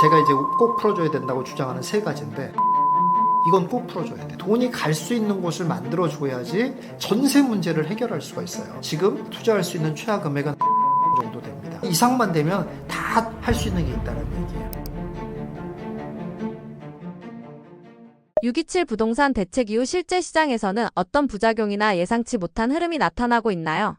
제가 이제 꼭 풀어줘야 된다고 주장하는 세 가지인데, 이건 꼭 풀어줘야 돼. 돈이 갈 수 있는 곳을 만들어줘야지 전세 문제를 해결할 수가 있어요. 지금 투자할 수 있는 최하 금액은 정도 됩니다. 이상만 되면 다 할 수 있는 게 있다는 얘기예요. 627 부동산 대책 이후 실제 시장에서는 어떤 부작용이나 예상치 못한 흐름이 나타나고 있나요?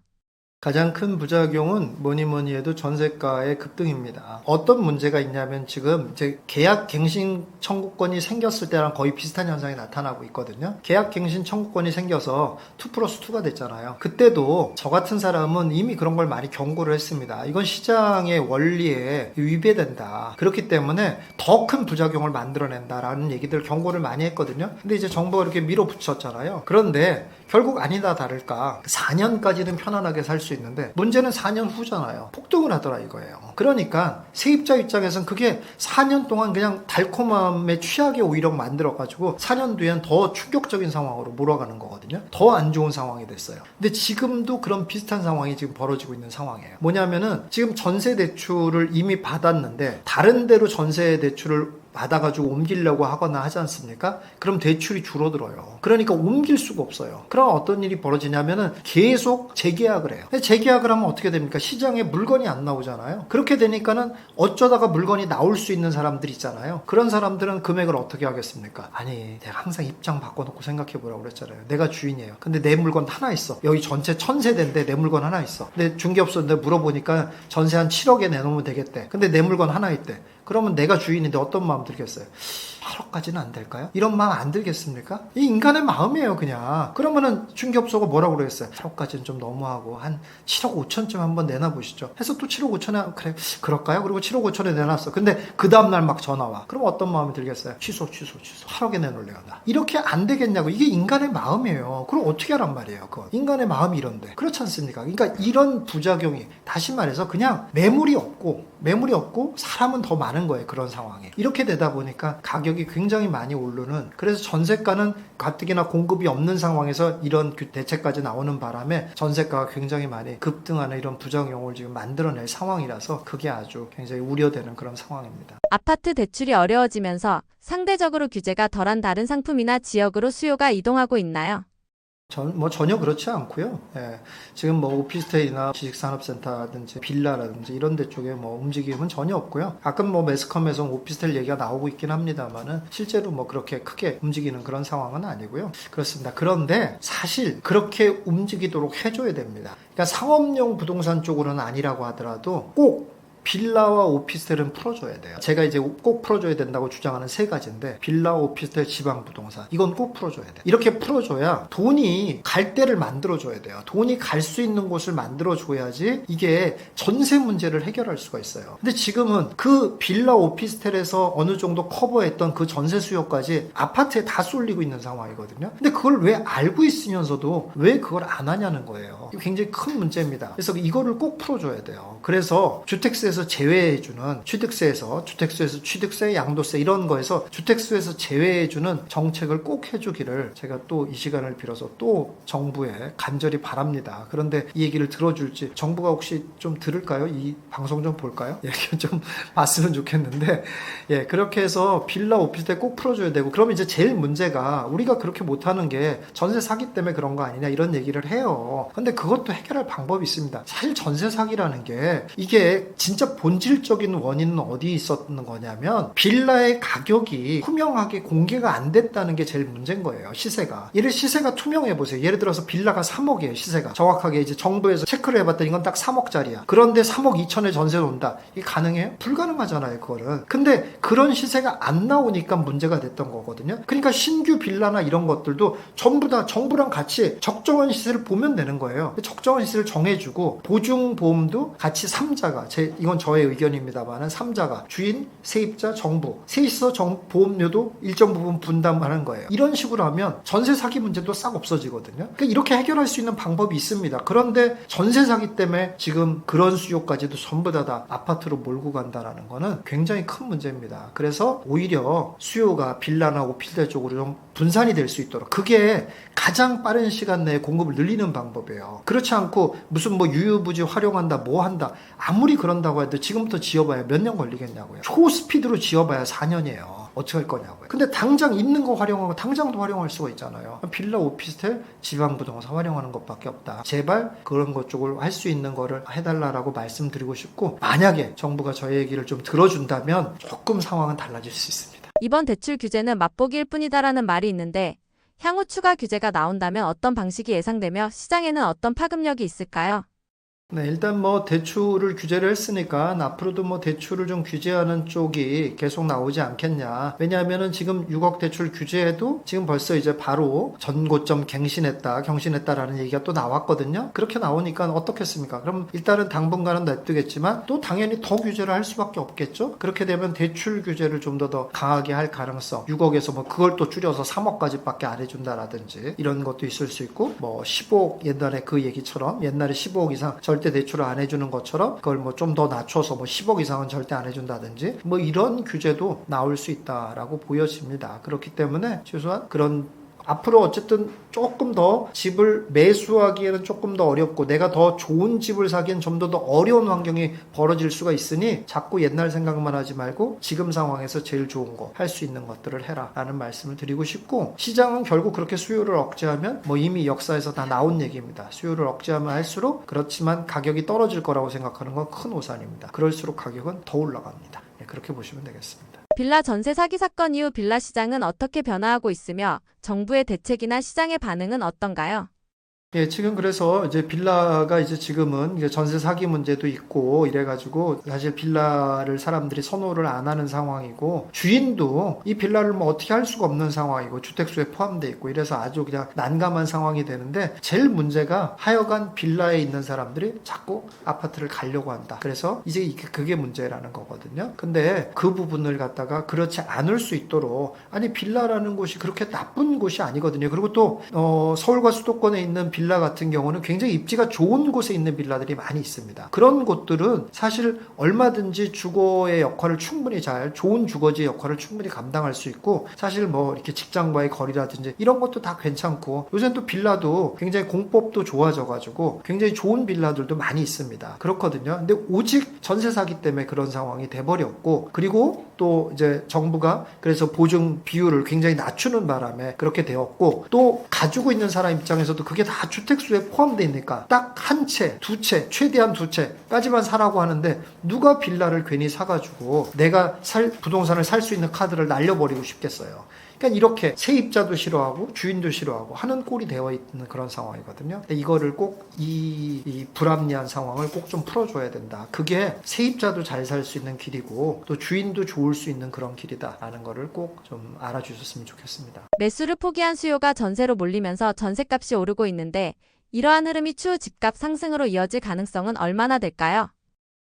가장 큰 부작용은 뭐니 해도 전세가의 급등입니다. 어떤 문제가 있냐면 지금 이제 계약 갱신 청구권이 생겼을 때랑 거의 비슷한 현상이 나타나고 있거든요. 계약 갱신 청구권이 생겨서 2+2가 됐잖아요. 그때도 저 같은 사람은 이미 그런 걸 많이 경고를 했습니다. 이건 시장의 원리에 위배된다. 그렇기 때문에 더 큰 부작용을 만들어낸다라는 얘기들 경고를 많이 했거든요. 근데 이제 정부가 이렇게 밀어붙였잖아요. 그런데 결국 아니다 다를까 4년까지는 편안하게 살 수 있는데 문제는 4년 후잖아요. 폭등을 하더라 이거예요. 그러니까 세입자 입장에서는 그게 4년 동안 그냥 달콤함에 취하게 오히려 만들어가지고 4년 뒤엔 더 충격적인 상황으로 몰아가는 거거든요. 더 안 좋은 상황이 됐어요. 근데 지금도 그런 비슷한 상황이 지금 벌어지고 있는 상황이에요. 뭐냐면은 지금 전세 대출을 이미 받았는데 다른 데로 전세 대출을 받아가지고 옮기려고 하거나 하지 않습니까? 그럼 대출이 줄어들어요. 그러니까 옮길 수가 없어요. 그럼 어떤 일이 벌어지냐면은 계속 재계약을 해요. 재계약을 하면 어떻게 됩니까? 시장에 물건이 안 나오잖아요. 그렇게 되니까는 어쩌다가 물건이 나올 수 있는 사람들 있잖아요. 그런 사람들은 금액을 어떻게 하겠습니까? 아니, 내가 항상 입장 바꿔놓고 생각해보라고 그랬잖아요. 내가 주인이에요. 근데 내 물건 하나 있어. 여기 전체 1000세대인데 내 물건 하나 있어. 근데 중개업소인데 물어보니까 전세 한 7억에 내놓으면 되겠대. 근데 내 물건 하나 있대. 그러면 내가 주인인데 어떤 마음 들겠어요? 8억까지는 안 될까요? 이런 마음 안 들겠습니까? 이 인간의 마음이에요, 그냥. 그러면은 중개업소가 뭐라고 그러겠어요? 8억까지는 좀 너무하고 한 7억 5천쯤 한번 내놔보시죠. 해서 또 7억 5천에 그래 그럴까요? 그리고 7억 5천에 내놨어. 근데 그 다음날 막 전화 와. 그럼 어떤 마음이 들겠어요? 취소. 8억에 내놓을래요, 나. 이렇게 안 되겠냐고. 이게 인간의 마음이에요. 그럼 어떻게 하란 말이에요, 그건. 인간의 마음이 이런데. 그렇지 않습니까? 그러니까 이런 부작용이 다시 말해서 그냥 매물이 없고 사람은 더 많은 거예요. 그런 상황에. 이렇게 되다 보니까 가격이 굉장히 많이 오르는, 그래서 전세가는 가뜩이나 공급이 없는 상황에서 이런 대책까지 나오는 바람에 전세가가 굉장히 많이 급등하는 이런 부작용을 지금 만들어낼 상황이라서 그게 아주 굉장히 우려되는 그런 상황입니다. 아파트 대출이 어려워지면서 상대적으로 규제가 덜한 다른 상품이나 지역으로 수요가 이동하고 있나요? 전혀 그렇지 않고요. 예, 지금 뭐 오피스텔이나 지식산업센터라든지 빌라라든지 이런 데 쪽에 뭐 움직임은 전혀 없고요. 가끔 뭐 매스컴에서 오피스텔 얘기가 나오고 있긴 합니다만은 실제로 뭐 그렇게 크게 움직이는 그런 상황은 아니고요. 그렇습니다. 그런데 사실 그렇게 움직이도록 해줘야 됩니다. 그러니까 상업용 부동산 쪽으로는 아니라고 하더라도 꼭 빌라와 오피스텔은 풀어줘야 돼요. 제가 이제 꼭 풀어줘야 된다고 주장하는 세 가지인데, 빌라, 오피스텔, 지방부동산, 이건 꼭 풀어줘야 돼요. 이렇게 풀어줘야 돈이 갈 데를 만들어줘야 돼요. 돈이 갈 수 있는 곳을 만들어줘야지 이게 전세 문제를 해결할 수가 있어요. 근데 지금은 그 빌라, 오피스텔에서 어느 정도 커버했던 그 전세 수요까지 아파트에 다 쏠리고 있는 상황이거든요. 근데 그걸 왜 알고 있으면서도 왜 그걸 안 하냐는 거예요. 이거 굉장히 큰 문제입니다. 그래서 이거를 꼭 풀어줘야 돼요. 그래서 주택세에서 제외해주는, 주택수에서 취득세, 양도세 이런 거에서 주택수에서 제외해주는 정책을 꼭 해주기를 제가 또 이 시간을 빌어서 또 정부에 간절히 바랍니다. 그런데 이 얘기를 들어줄지 정부가 혹시 좀 들을까요? 이 방송 좀 볼까요? 얘기 좀 봤으면 좋겠는데, 예, 그렇게 해서 빌라, 오피스텔 꼭 풀어줘야 되고, 그러면 이제 제일 문제가 우리가 그렇게 못하는 게 전세 사기 때문에 그런 거 아니냐 이런 얘기를 해요. 근데 그것도 해결할 방법이 있습니다. 사실 전세 사기라는 게 이게 진짜 본질적인 원인은 어디에 있었는 거냐면 빌라의 가격이 투명하게 공개가 안 됐다는 게 제일 문제인 거예요. 시세가 투명해 보세요. 예를 들어서 빌라가 3억이에요. 시세가 정확하게 이제 정부에서 체크를 해봤더니 이건 딱 3억짜리야. 그런데 3억 2천에 전세 온다. 이게 가능해요? 불가능하잖아요, 그거는. 근데 그런 시세가 안 나오니까 문제가 됐던 거거든요. 그러니까 신규 빌라나 이런 것들도 전부 다 정부랑 같이 적정한 시세를 보면 되는 거예요. 적정한 시세를 정해주고 보증보험도 같이 3자가 이건 저의 의견입니다만은 3자가 주인, 세입자, 정부 셋이서 보험료도 일정 부분 분담하는 거예요. 이런 식으로 하면 전세 사기 문제도 싹 없어지거든요. 그러니까 이렇게 해결할 수 있는 방법이 있습니다. 그런데 전세 사기 때문에 지금 그런 수요까지도 전부 다 아파트로 몰고 간다는 거는 굉장히 큰 문제입니다. 그래서 오히려 수요가 빌라나 오피스텔 쪽으로 좀 분산이 될 수 있도록 그게 가장 빠른 시간 내에 공급을 늘리는 방법이에요. 그렇지 않고 무슨 뭐 유유부지 활용한다 뭐 한다 아무리 그런다고 해도 지금부터 지어봐야 몇 년 걸리겠냐고요. 초스피드로 지어봐야 4년이에요. 어떻게 할 거냐고요. 근데 당장 있는 거 활용하고 당장도 활용할 수가 있잖아요. 빌라, 오피스텔, 지방부동산 활용하는 것밖에 없다. 제발 그런 것 쪽을 할 수 있는 거를 해달라고 말씀드리고 싶고, 만약에 정부가 저희 얘기를 좀 들어준다면 조금 상황은 달라질 수 있습니다. 이번 대출 규제는 맛보기일 뿐이다라는 말이 있는데 향후 추가 규제가 나온다면 어떤 방식이 예상되며 시장에는 어떤 파급력이 있을까요? 네, 일단 뭐 대출을 규제를 했으니까 앞으로도 뭐 대출을 좀 규제하는 쪽이 계속 나오지 않겠냐. 왜냐하면은 지금 6억 대출 규제에도 지금 벌써 이제 바로 전고점 경신했다라는 얘기가 또 나왔거든요. 그렇게 나오니까 어떻겠습니까? 그럼 일단은 당분간은 놔두겠지만 또 당연히 더 규제를 할 수밖에 없겠죠. 그렇게 되면 대출 규제를 좀 더 강하게 할 가능성, 6억에서 뭐 그걸 또 줄여서 3억까지밖에 안 해준다라든지 이런 것도 있을 수 있고, 뭐 15억 옛날에 그 얘기처럼 옛날에 15억 이상 절대 대출을 안 해주는 것처럼 그걸 뭐 좀 더 낮춰서 뭐 10억 이상은 절대 안 해준다든지 뭐 이런 규제도 나올 수 있다라고 보여집니다. 그렇기 때문에 최소한 그런 앞으로 어쨌든 조금 더 집을 매수하기에는 조금 더 어렵고 내가 더 좋은 집을 사기엔 좀 더 어려운 환경이 벌어질 수가 있으니 자꾸 옛날 생각만 하지 말고 지금 상황에서 제일 좋은 거 할 수 있는 것들을 해라 라는 말씀을 드리고 싶고, 시장은 결국 그렇게 수요를 억제하면 뭐 이미 역사에서 다 나온 얘기입니다. 수요를 억제하면 할수록 그렇지만 가격이 떨어질 거라고 생각하는 건 큰 오산입니다. 그럴수록 가격은 더 올라갑니다. 네, 그렇게 보시면 되겠습니다. 빌라 전세 사기 사건 이후 빌라 시장은 어떻게 변화하고 있으며 정부의 대책이나 시장의 반응은 어떤가요? 예, 지금 그래서 이제 빌라가 이제 지금은 이제 전세 사기 문제도 있고 이래가지고 사실 빌라를 사람들이 선호를 안 하는 상황이고, 주인도 이 빌라를 뭐 어떻게 할 수가 없는 상황이고 주택수에 포함되어 있고 이래서 아주 그냥 난감한 상황이 되는데, 제일 문제가 하여간 빌라에 있는 사람들이 자꾸 아파트를 가려고 한다. 그래서 이제 그게 문제라는 거거든요. 근데 그 부분을 갖다가 그렇지 않을 수 있도록, 아니 빌라라는 곳이 그렇게 나쁜 곳이 아니거든요. 그리고 또 서울과 수도권에 있는 빌라 같은 경우는 굉장히 입지가 좋은 곳에 있는 빌라들이 많이 있습니다. 그런 곳들은 사실 얼마든지 주거의 역할을 충분히 좋은 주거지의 역할을 충분히 감당할 수 있고, 사실 뭐 이렇게 직장과의 거리라든지 이런 것도 다 괜찮고, 요새는 또 빌라도 굉장히 공법도 좋아져가지고 굉장히 좋은 빌라들도 많이 있습니다. 그렇거든요. 근데 오직 전세 사기 때문에 그런 상황이 돼버렸고, 그리고 또 이제 정부가 그래서 보증 비율을 굉장히 낮추는 바람에 그렇게 되었고, 또 가지고 있는 사람 입장에서도 그게 다 주택수에 포함되어 있으니까 딱 한 채, 두 채, 최대한 두 채까지만 사라고 하는데, 누가 빌라를 괜히 사가지고 내가 부동산을 살 수 있는 카드를 날려버리고 싶겠어요. 그러니까 이렇게 세입자도 싫어하고 주인도 싫어하고 하는 꼴이 되어 있는 그런 상황이거든요. 근데 이거를 꼭 이 불합리한 상황을 꼭 좀 풀어줘야 된다. 그게 세입자도 잘 살 수 있는 길이고 또 주인도 좋을 수 있는 그런 길이다라는 거를 꼭 좀 알아주셨으면 좋겠습니다. 매수를 포기한 수요가 전세로 몰리면서 전세값이 오르고 있는데 이러한 흐름이 추후 집값 상승으로 이어질 가능성은 얼마나 될까요?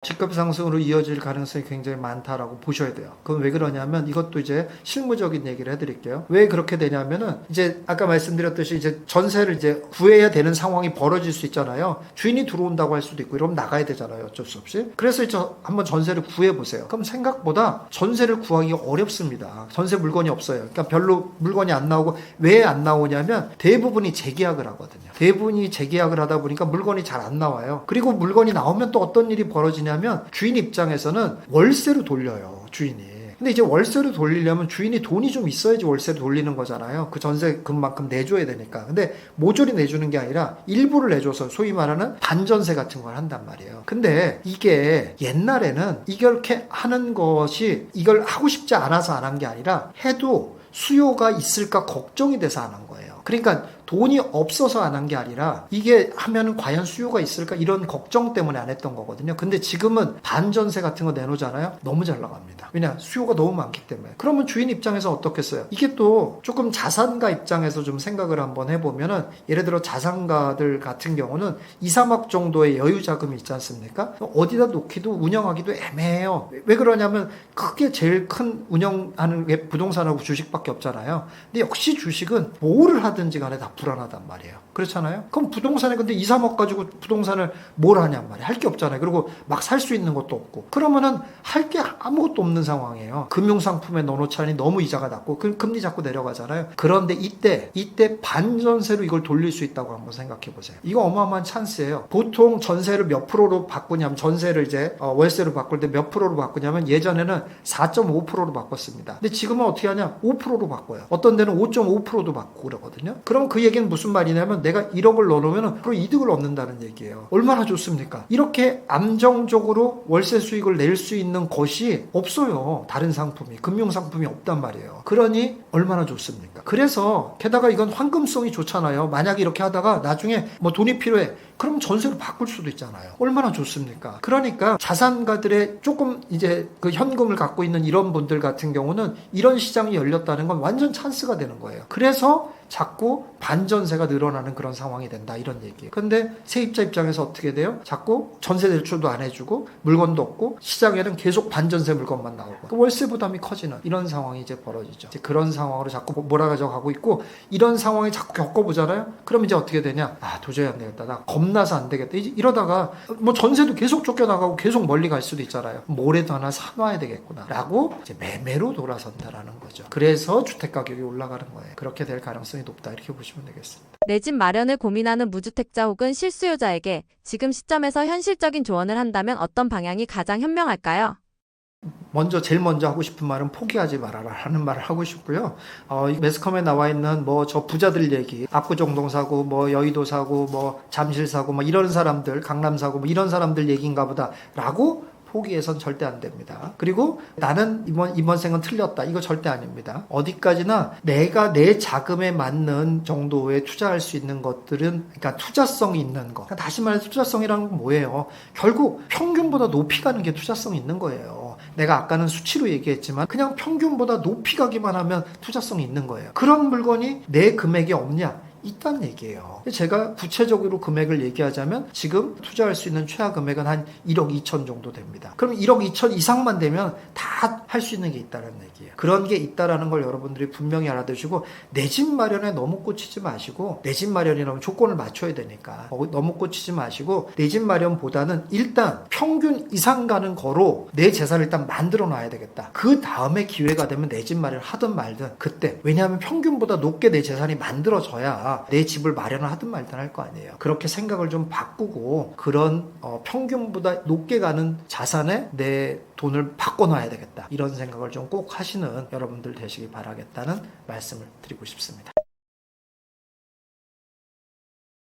집값 상승으로 이어질 가능성이 굉장히 많다라고 보셔야 돼요. 그건 왜 그러냐면, 이것도 이제 실무적인 얘기를 해드릴게요. 왜 그렇게 되냐면은, 이제 아까 말씀드렸듯이 이제 전세를 이제 구해야 되는 상황이 벌어질 수 있잖아요. 주인이 들어온다고 할 수도 있고 이러면 나가야 되잖아요. 어쩔 수 없이. 그래서 이제 한번 전세를 구해보세요. 그럼 생각보다 전세를 구하기가 어렵습니다. 전세 물건이 없어요. 그러니까 별로 물건이 안 나오고, 왜 안 나오냐면 대부분이 재계약을 하거든요. 대부분이 재계약을 하다 보니까 물건이 잘 안 나와요. 그리고 물건이 나오면 또 어떤 일이 벌어지냐면, 주인 입장에서는 월세로 돌려요, 주인이. 근데 이제 월세로 돌리려면 주인이 돈이 좀 있어야지 월세로 돌리는 거잖아요. 그 전세금만큼 내줘야 되니까. 근데 모조리 내주는 게 아니라 일부를 내줘서 소위 말하는 반전세 같은 걸 한단 말이에요. 근데 이게 옛날에는 이렇게 하는 것이 이걸 하고 싶지 않아서 안 한 게 아니라 해도 수요가 있을까 걱정이 돼서 안 한 거예요. 그러니까 돈이 없어서 안 한 게 아니라 이게 하면은 과연 수요가 있을까 이런 걱정 때문에 안 했던 거거든요. 근데 지금은 반전세 같은 거 내놓잖아요. 너무 잘 나갑니다. 왜냐? 수요가 너무 많기 때문에. 그러면 주인 입장에서 어떻겠어요? 이게 또 조금 자산가 입장에서 좀 생각을 한번 해보면은, 예를 들어 자산가들 같은 경우는 2, 3억 정도의 여유 자금이 있지 않습니까? 어디다 놓기도 운영하기도 애매해요. 왜 그러냐면 크게 제일 큰 운영하는 게 부동산하고 주식밖에 없잖아요. 근데 역시 주식은 뭐를 하든지 간에 다 불안하단 말이에요. 그렇잖아요. 그럼 부동산에 근데 2, 3억 가지고 부동산을 뭘 하냔 말이에요. 할 게 없잖아요. 그리고 막 살 수 있는 것도 없고. 그러면은 할 게 아무것도 없는 상황이에요. 금융상품에 넣어놓자니 너무 이자가 낮고 금리 자꾸 내려가잖아요. 그런데 이때 반전세로 이걸 돌릴 수 있다고 한번 생각해 보세요. 이거 어마어마한 찬스예요. 보통 전세를 몇 프로로 바꾸냐면 전세를 이제 월세로 바꿀 때 몇 프로로 바꾸냐면 예전에는 4.5%로 바꿨습니다. 근데 지금은 어떻게 하냐? 5%로 바꿔요. 어떤 데는 5.5%도 바꾸고 그러거든요. 그럼 그 얘기는 무슨 말이냐면 내가 1억을 넣어놓으면 앞으로 이득을 얻는다는 얘기예요. 얼마나 좋습니까? 이렇게 안정적으로 월세 수익을 낼 수 있는 것이 없어요. 다른 상품이. 금융상품이 없단 말이에요. 그러니 얼마나 좋습니까? 그래서 게다가 이건 황금성이 좋잖아요. 만약에 이렇게 하다가 나중에 뭐 돈이 필요해. 그럼 전세로 바꿀 수도 있잖아요. 얼마나 좋습니까? 그러니까 자산가들의 조금 이제 그 현금을 갖고 있는 이런 분들 같은 경우는 이런 시장이 열렸다는 건 완전 찬스가 되는 거예요. 그래서 자꾸 반전세가 늘어나는 그런 상황이 된다 이런 얘기예요. 근데 세입자 입장에서 어떻게 돼요? 자꾸 전세 대출도 안 해주고 물건도 없고 시장에는 계속 반전세 물건만 나오고 그 월세 부담이 커지는 이런 상황이 이제 벌어지죠. 이제 그런 상황으로 자꾸 몰아가져 가고 있고 이런 상황에 자꾸 겪어보잖아요. 그럼 이제 어떻게 되냐? 아 도저히 안 되겠다. 나 겁나서 안 되겠다. 이러다가 뭐 전세도 계속 쫓겨나가고 계속 멀리 갈 수도 있잖아요. 뭐라도 하나 사놔야 되겠구나 라고 이제 매매로 돌아선다라는 거죠. 그래서 주택가격이 올라가는 거예요. 그렇게 될 가능성이 높다 이렇게 보시면 되겠습니다. 내 집 마련을 고민하는 무주택자 혹은 실수요자에게 지금 시점에서 현실적인 조언을 한다면 어떤 방향이 가장 현명할까요? 제일 먼저 하고 싶은 말은 포기하지 말아라 하는 말을 하고 싶고요. 매스컴에 나와 있는 뭐 저 부자들 얘기, 압구정동 사고, 뭐 여의도 사고, 뭐 잠실 사고, 뭐 이런 사람들, 강남 사고, 뭐 이런 사람들 얘기인가 보다라고 포기해선 절대 안 됩니다. 그리고 나는 이번 생은 틀렸다. 이거 절대 아닙니다. 어디까지나 내가 내 자금에 맞는 정도의 투자할 수 있는 것들은 그러니까 투자성이 있는 거. 다시 말해서 투자성이라는 건 뭐예요? 결국 평균보다 높이 가는 게 투자성이 있는 거예요. 내가 아까는 수치로 얘기했지만 그냥 평균보다 높이 가기만 하면 투자성이 있는 거예요. 그런 물건이 내 금액에 없냐? 있다는 얘기예요. 제가 구체적으로 금액을 얘기하자면 지금 투자할 수 있는 최하 금액은 한 1억 2천 정도 됩니다. 그럼 1억 2천 이상만 되면 다 할 수 있는 게 있다는 얘기예요. 그런 게 있다라는 걸 여러분들이 분명히 알아두시고 내 집 마련에 너무 꽂히지 마시고 내 집 마련이라면 조건을 맞춰야 되니까 너무 꽂히지 마시고 내 집 마련보다는 일단 평균 이상 가는 거로 내 재산을 일단 만들어 놔야 되겠다. 그 다음에 기회가 되면 내 집 마련을 하든 말든 그때 왜냐하면 평균보다 높게 내 재산이 만들어져야 내 집을 마련을 하든 말든 할 거 아니에요. 그렇게 생각을 좀 바꾸고 그런 평균보다 높게 가는 자산에 내 돈을 바꿔놔야 되겠다. 이런 생각을 좀 꼭 하시는 여러분들 되시기 바라겠다는 말씀을 드리고 싶습니다.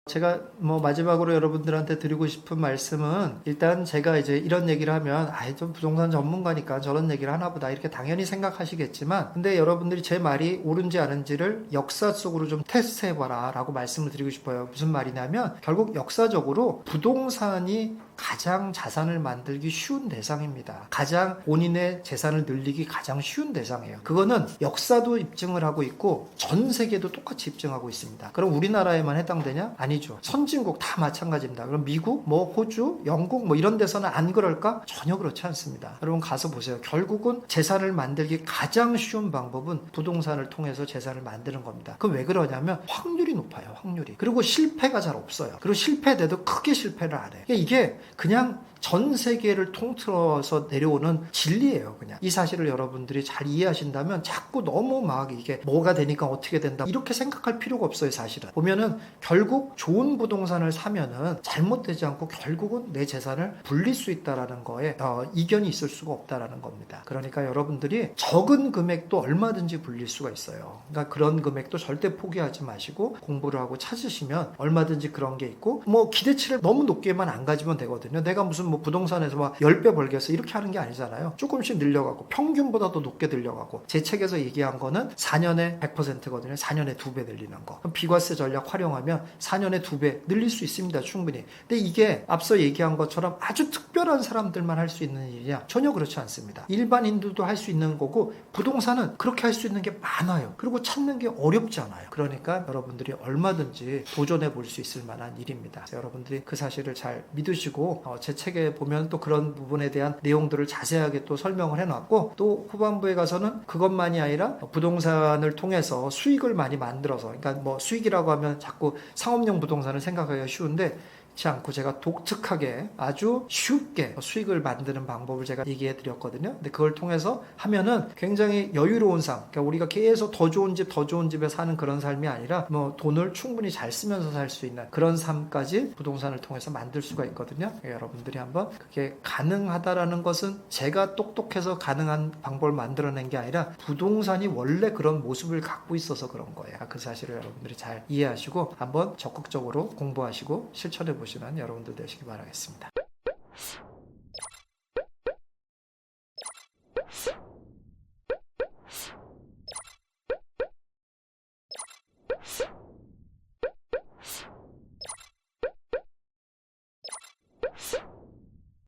제가 마지막으로 여러분들한테 드리고 싶은 말씀은 일단 제가 이제 이런 얘기를 하면 좀 부동산 전문가니까 저런 얘기를 하나 보다 이렇게 당연히 생각하시겠지만 근데 여러분들이 제 말이 옳은지 아닌지를 역사 속으로 좀 테스트해봐라 라고 말씀을 드리고 싶어요. 무슨 말이냐면 결국 역사적으로 부동산이 가장 자산을 만들기 쉬운 대상입니다. 가장 본인의 재산을 늘리기 가장 쉬운 대상이에요. 그거는 역사도 입증을 하고 있고 전 세계도 똑같이 입증하고 있습니다. 그럼 우리나라에만 해당되냐? 아니죠. 선진국 다 마찬가지입니다. 그럼 미국, 호주, 영국 이런 데서는 안 그럴까? 전혀 그렇지 않습니다. 여러분 가서 보세요. 결국은 재산을 만들기 가장 쉬운 방법은 부동산을 통해서 재산을 만드는 겁니다. 그럼 왜 그러냐면 확률이 높아요. 확률이. 그리고 실패가 잘 없어요. 그리고 실패돼도 크게 실패를 안 해요. 이게 그냥 전 세계를 통틀어서 내려오는 진리예요. 그냥 이 사실을 여러분들이 잘 이해하신다면 자꾸 너무 막 이게 뭐가 되니까 어떻게 된다 이렇게 생각할 필요가 없어요. 사실은 보면은 결국 좋은 부동산을 사면은 잘못되지 않고 결국은 내 재산을 불릴 수 있다라는 거에 이견이 있을 수가 없다라는 겁니다. 그러니까 여러분들이 적은 금액도 얼마든지 불릴 수가 있어요. 그러니까 그런 금액도 절대 포기하지 마시고 공부를 하고 찾으시면 얼마든지 그런 게 있고 기대치를 너무 높게만 안 가지면 되거든요. 내가 무슨 부동산에서 막 10배 벌겠어 이렇게 하는 게 아니잖아요. 조금씩 늘려가고 평균보다 더 높게 늘려가고 제 책에서 얘기한 거는 4년에 100%거든요. 4년에 2배 늘리는 거. 그럼 비과세 전략 활용하면 4년에 2배 늘릴 수 있습니다. 충분히. 근데 이게 앞서 얘기한 것처럼 아주 특별한 사람들만 할 수 있는 일이냐? 전혀 그렇지 않습니다. 일반인들도 할 수 있는 거고 부동산은 그렇게 할 수 있는 게 많아요. 그리고 찾는 게 어렵지 않아요. 그러니까 여러분들이 얼마든지 도전해 볼 수 있을 만한 일입니다. 여러분들이 그 사실을 잘 믿으시고 제 책에 책에 보면 또 그런 부분에 대한 내용들을 자세하게 또 설명을 해놨고, 또 후반부에 가서는 그것만이 아니라 부동산을 통해서 수익을 많이 만들어서, 그러니까 뭐 수익이라고 하면 자꾸 상업용 부동산을 생각하기가 쉬운데 그렇지 않고 제가 독특하게 아주 쉽게 수익을 만드는 방법을 제가 얘기해 드렸거든요. 근데 그걸 통해서 하면은 굉장히 여유로운 삶, 그러니까 우리가 계속 더 좋은 집, 더 좋은 집에 사는 그런 삶이 아니라 뭐 돈을 충분히 잘 쓰면서 살 수 있는 그런 삶까지 부동산을 통해서 만들 수가 있거든요. 그러니까 여러분들이 한번 그게 가능하다라는 것은 제가 똑똑해서 가능한 방법을 만들어낸 게 아니라 부동산이 원래 그런 모습을 갖고 있어서 그런 거예요. 그 사실을 여러분들이 잘 이해하시고 한번 적극적으로 공부하시고 실천해 보시는 여러분들 되시기 바라겠습니다.